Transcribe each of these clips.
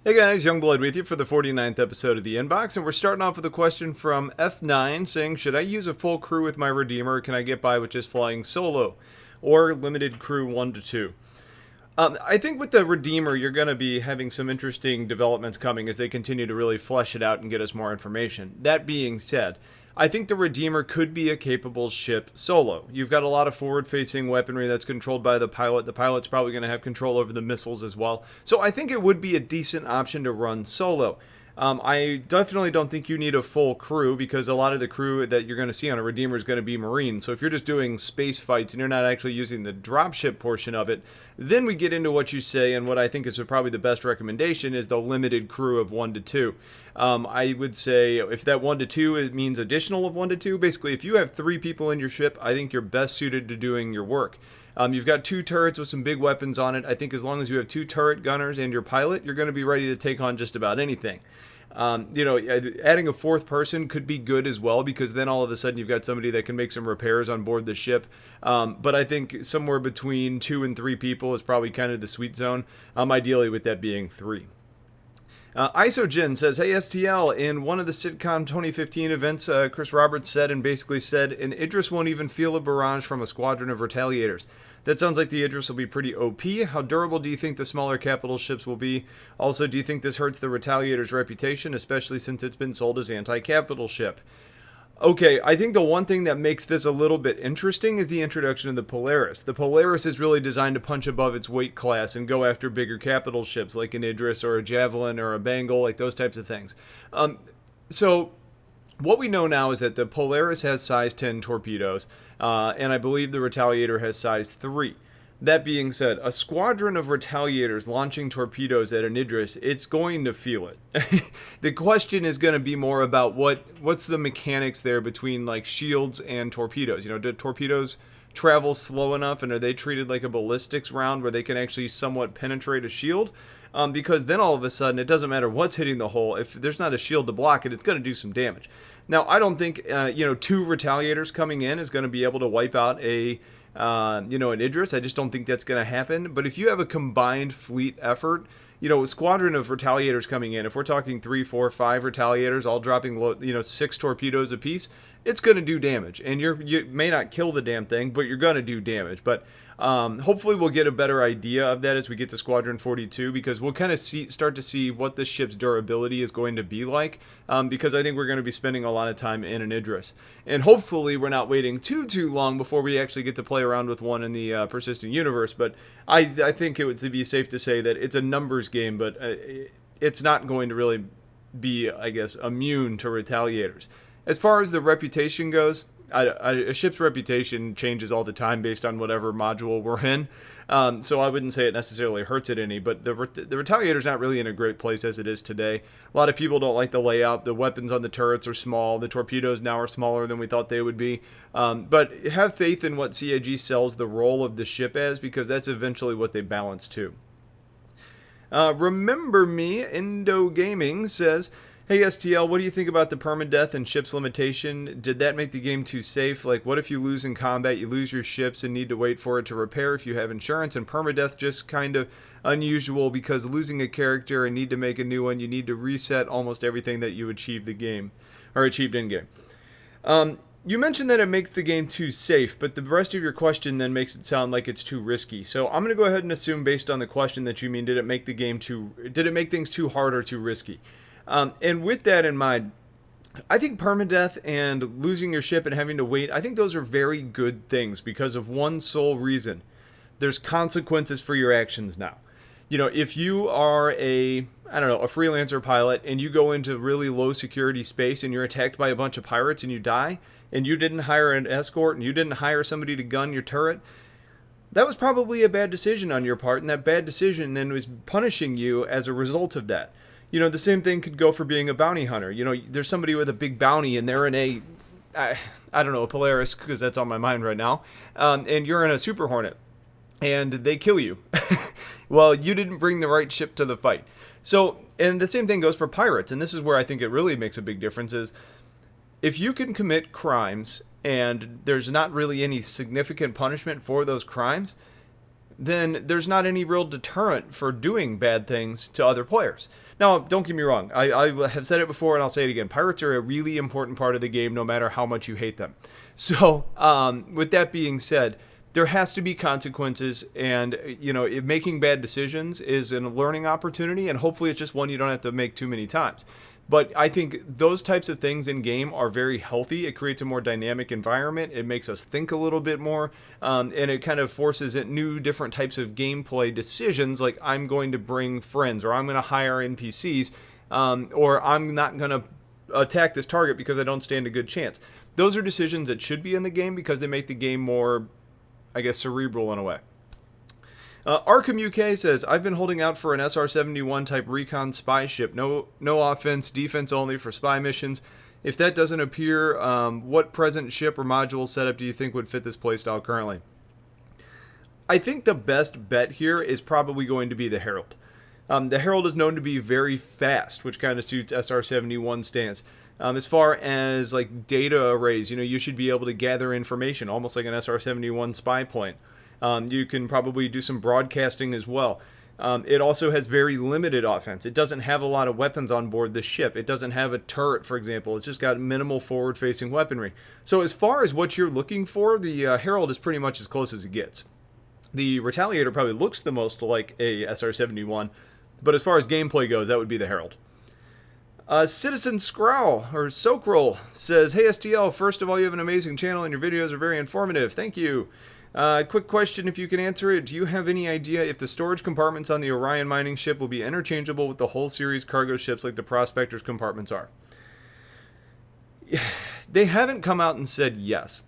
Hey guys, Youngblood with you for the 49th episode of The Inbox, and we're starting off with a question from F9 saying, should I use a full crew with my Redeemer, or can I get by with just flying solo, or limited crew 1 to 2? I think with the Redeemer, you're going to be having some interesting developments coming as they continue to really flesh it out and get us more information. That being said, I think the Redeemer could be a capable ship solo. You've got a lot of forward-facing weaponry that's controlled by the pilot. The pilot's probably going to have control over the missiles as well. So I think it would be a decent option to run solo. I definitely don't think you need a full crew because a lot of the crew that you're going to see on a Redeemer is going to be Marines. So if you're just doing space fights and you're not actually using the dropship portion of it, then we get into what you say, and what I think is probably the best recommendation is the limited crew of 1 to 2. I would say if that 1 to 2 it means additional of 1 to 2, basically if you have 3 people in your ship, I think you're best suited to doing your work. You've got 2 turrets with some big weapons on it. I think as long as you have 2 turret gunners and your pilot, you're going to be ready to take on just about anything. Adding a 4th person could be good as well because then all of a sudden you've got somebody that can make some repairs on board the ship. But I think somewhere between 2 and 3 people is probably kind of the sweet zone, ideally with that being 3. Isogen says, hey STL, in one of the sitcom 2015 events, Chris Roberts said an Idris won't even feel a barrage from a squadron of Retaliators. That sounds like the Idris will be pretty OP. How durable do you think the smaller capital ships will be? Also, do you think this hurts the Retaliators' reputation, especially since it's been sold as anti-capital ship? Okay, I think the one thing that makes this a little bit interesting is the introduction of the Polaris. The Polaris is really designed to punch above its weight class and go after bigger capital ships like an Idris or a Javelin or a Bengal, like those types of things. So what we know now is that the Polaris has size 10 torpedoes, and I believe the Retaliator has size 3. That being said, a squadron of Retaliators launching torpedoes at an Idris, it's going to feel it. The question is going to be more about what's the mechanics there between like shields and torpedoes. Do torpedoes travel slow enough, and are they treated like a ballistics round where they can actually somewhat penetrate a shield? Because then all of a sudden it doesn't matter what's hitting the hull. If there's not a shield to block it, it's going to do some damage. Now, I don't think 2 Retaliators coming in is going to be able to wipe out an Idris. I just don't think that's going to happen. But if you have a combined fleet effort, a squadron of Retaliators coming in, if we're talking 3, 4, 5 Retaliators all dropping 6 torpedoes apiece, it's going to do damage. And you may not kill the damn thing, but you're going to do damage. But hopefully we'll get a better idea of that as we get to Squadron 42, because we'll kind of start to see what the ship's durability is going to be like, because I think we're going to be spending a lot of time in an Idris. And hopefully we're not waiting too long before we actually get to play around with one in the persistent universe. But I think it would be safe to say that it's a numbers game, but it's not going to really be, I guess, immune to Retaliators. As far as the reputation goes, a ship's reputation changes all the time based on whatever module we're in. So I wouldn't say it necessarily hurts it any, but the Retaliator's not really in a great place as it is today. A lot of people don't like the layout. The weapons on the turrets are small. The torpedoes now are smaller than we thought they would be. But have faith in what CIG sells the role of the ship as, because that's eventually what they balance to. Remember Me, Indo Gaming says, hey STL, what do you think about the permadeath and ships limitation? Did that make the game too safe? Like, what if you lose in combat, you lose your ships and need to wait for it to repair if you have insurance? And permadeath just kind of unusual because losing a character and need to make a new one, you need to reset almost everything that you achieved in game. You mentioned that it makes the game too safe, but the rest of your question then makes it sound like it's too risky. So I'm going to go ahead and assume based on the question that you mean, did it make things too hard or too risky? And with that in mind, I think permadeath and losing your ship and having to wait, I think those are very good things because of one sole reason. There's consequences for your actions now. If you are a freelancer pilot and you go into really low security space and you're attacked by a bunch of pirates and you die, and you didn't hire an escort and you didn't hire somebody to gun your turret, that was probably a bad decision on your part, and that bad decision then was punishing you as a result of that. The same thing could go for being a bounty hunter. There's somebody with a big bounty and they're in a Polaris, because that's on my mind right now, and you're in a Super Hornet, and they kill you. Well, you didn't bring the right ship to the fight. So, and the same thing goes for pirates, and this is where I think it really makes a big difference, is if you can commit crimes and there's not really any significant punishment for those crimes, then there's not any real deterrent for doing bad things to other players. Now, don't get me wrong. I have said it before, and I'll say it again. Pirates are a really important part of the game, no matter how much you hate them. So, with that being said, there has to be consequences, and making bad decisions is a learning opportunity, and hopefully it's just one you don't have to make too many times. But I think those types of things in game are very healthy. It creates a more dynamic environment. It makes us think a little bit more, and it kind of forces new different types of gameplay decisions, like I'm going to bring friends, or I'm going to hire NPCs, or I'm not going to attack this target because I don't stand a good chance. Those are decisions that should be in the game because they make the game more, I guess, cerebral in a way. Arkham UK says, I've been holding out for an SR-71 type recon spy ship. No offense, defense only for spy missions. If that doesn't appear, what present ship or module setup do you think would fit this playstyle currently? I think the best bet here is probably going to be the Herald. The Herald is known to be very fast, which kind of suits SR-71 stance. As far as like data arrays, you should be able to gather information, almost like an SR-71 spy plane. You can probably do some broadcasting as well. It also has very limited offense. It doesn't have a lot of weapons on board the ship. It doesn't have a turret, for example. It's just got minimal forward-facing weaponry. So as far as what you're looking for, the Herald is pretty much as close as it gets. The Retaliator probably looks the most like a SR-71, but as far as gameplay goes, that would be the Herald. Citizen Scrowl, or Soakroll, says, Hey STL, first of all, you have an amazing channel and your videos are very informative. Thank you. Quick question, if you can answer it. Do you have any idea if the storage compartments on the Orion mining ship will be interchangeable with the whole series cargo ships like the Prospector's compartments are? They haven't come out and said yes.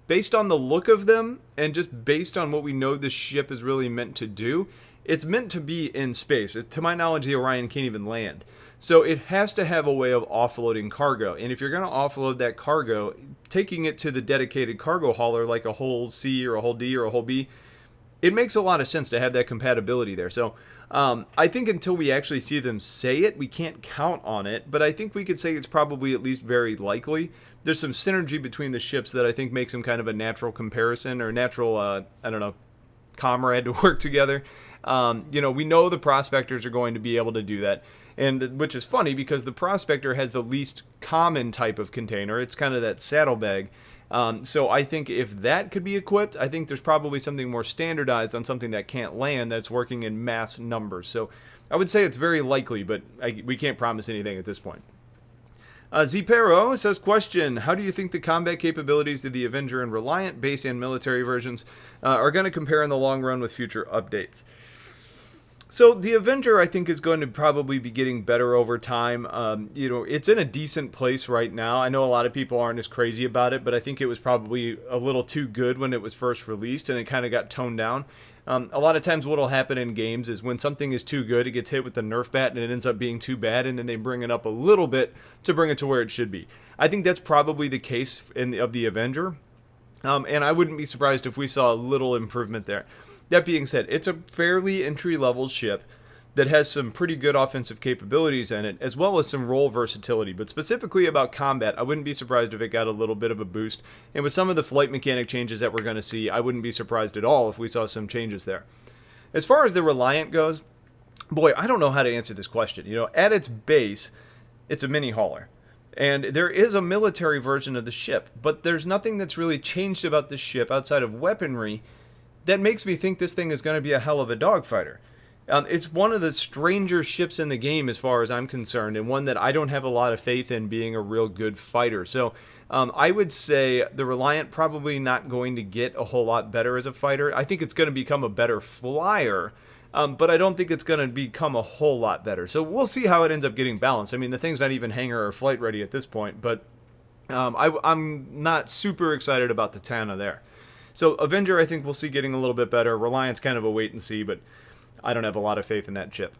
Based on the look of them, and just based on what we know this ship is really meant to do, it's meant to be in space. To my knowledge, the Orion can't even land. So it has to have a way of offloading cargo. And if you're going to offload that cargo, taking it to the dedicated cargo hauler like a whole C or a whole D or a whole B, it makes a lot of sense to have that compatibility there. So I think until we actually see them say it, we can't count on it. But I think we could say it's probably at least very likely. There's some synergy between the ships that I think makes them kind of a natural comparison or natural, comrade to work together. We know the Prospectors are going to be able to do that. And which is funny because the Prospector has the least common type of container. It's kind of that saddlebag. So I think if that could be equipped, I think there's probably something more standardized on something that can't land that's working in mass numbers. So I would say it's very likely, but we can't promise anything at this point. Zipero says, question, how do you think the combat capabilities of the Avenger and Reliant base and military versions are going to compare in the long run with future updates? So the Avenger, I think, is going to probably be getting better over time. It's in a decent place right now. I know a lot of people aren't as crazy about it, but I think it was probably a little too good when it was first released, and it kind of got toned down. A lot of times what will happen in games is when something is too good, it gets hit with the Nerf bat, and it ends up being too bad, and then they bring it up a little bit to bring it to where it should be. I think that's probably the case of the Avenger, and I wouldn't be surprised if we saw a little improvement there. That being said, it's a fairly entry-level ship that has some pretty good offensive capabilities in it, as well as some role versatility. But specifically about combat, I wouldn't be surprised if it got a little bit of a boost. And with some of the flight mechanic changes that we're going to see, I wouldn't be surprised at all if we saw some changes there. As far as the Reliant goes, boy, I don't know how to answer this question. At its base, it's a mini hauler. And there is a military version of the ship, but there's nothing that's really changed about this ship outside of weaponry that makes me think this thing is going to be a hell of a dogfighter. It's one of the stranger ships in the game as far as I'm concerned, and one that I don't have a lot of faith in being a real good fighter. So I would say the Reliant probably not going to get a whole lot better as a fighter. I think it's going to become a better flyer, but I don't think it's going to become a whole lot better. So we'll see how it ends up getting balanced. I mean, the thing's not even hangar or flight ready at this point, but I'm not super excited about the Tana there. So Avenger, I think we'll see getting a little bit better. Reliant's kind of a wait and see, but I don't have a lot of faith in that chip.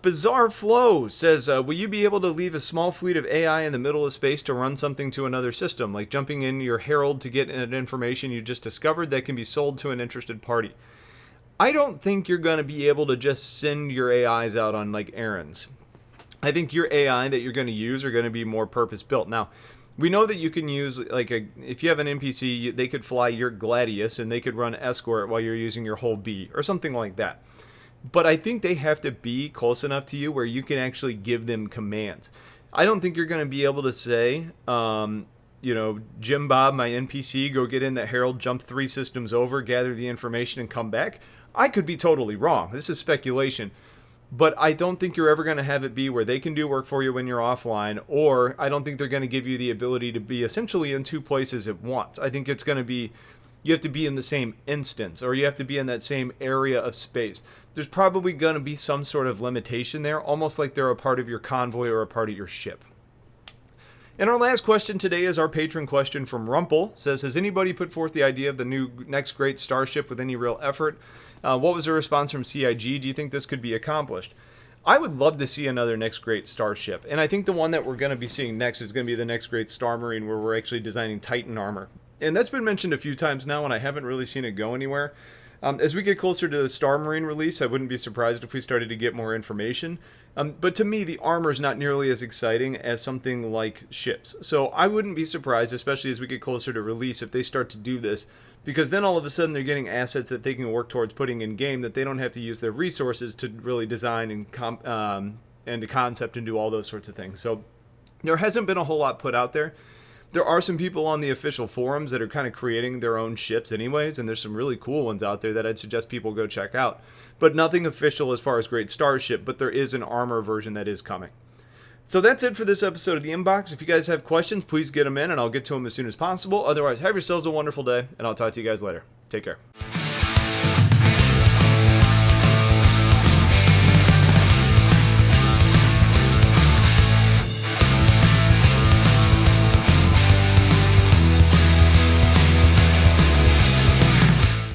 Bizarre Flow says, will you be able to leave a small fleet of AI in the middle of space to run something to another system, like jumping in your Herald to get an information you just discovered that can be sold to an interested party? I don't think you're going to be able to just send your AIs out on, errands. I think your AI that you're going to use are going to be more purpose-built. Now, We know that you can use, like, if you have an NPC, they could fly your Gladius and they could run escort while you're using your whole B or something like that. But I think they have to be close enough to you where you can actually give them commands. I don't think you're going to be able to say, Jim Bob, my NPC, go get in that Herald, jump 3 systems over, gather the information, and come back. I could be totally wrong. This is speculation. But I don't think you're ever going to have it be where they can do work for you when you're offline, or I don't think they're going to give you the ability to be essentially in 2 places at once. I think it's going to be, you have to be in the same instance, or you have to be in that same area of space. There's probably going to be some sort of limitation there, almost like they're a part of your convoy or a part of your ship. And our last question today is our patron question from Rumpel. It says, has anybody put forth the idea of the new next great Starship with any real effort? What was the response from CIG? Do you think this could be accomplished? I would love to see another next great Starship. And I think the one that we're going to be seeing next is going to be the next great Star Marine, where we're actually designing Titan armor. And that's been mentioned a few times now, and I haven't really seen it go anywhere. As we get closer to the Star Marine release, I wouldn't be surprised if we started to get more information. But to me, the armor is not nearly as exciting as something like ships. So I wouldn't be surprised, especially as we get closer to release, if they start to do this. Because then all of a sudden they're getting assets that they can work towards putting in game, that they don't have to use their resources to really design and to concept and do all those sorts of things. So there hasn't been a whole lot put out there. There are some people on the official forums that are kind of creating their own ships anyways, and there's some really cool ones out there that I'd suggest people go check out. But nothing official as far as Great Starship, but there is an armor version that is coming. So that's it for this episode of The Inbox. If you guys have questions, please get them in, and I'll get to them as soon as possible. Otherwise, have yourselves a wonderful day, and I'll talk to you guys later. Take care.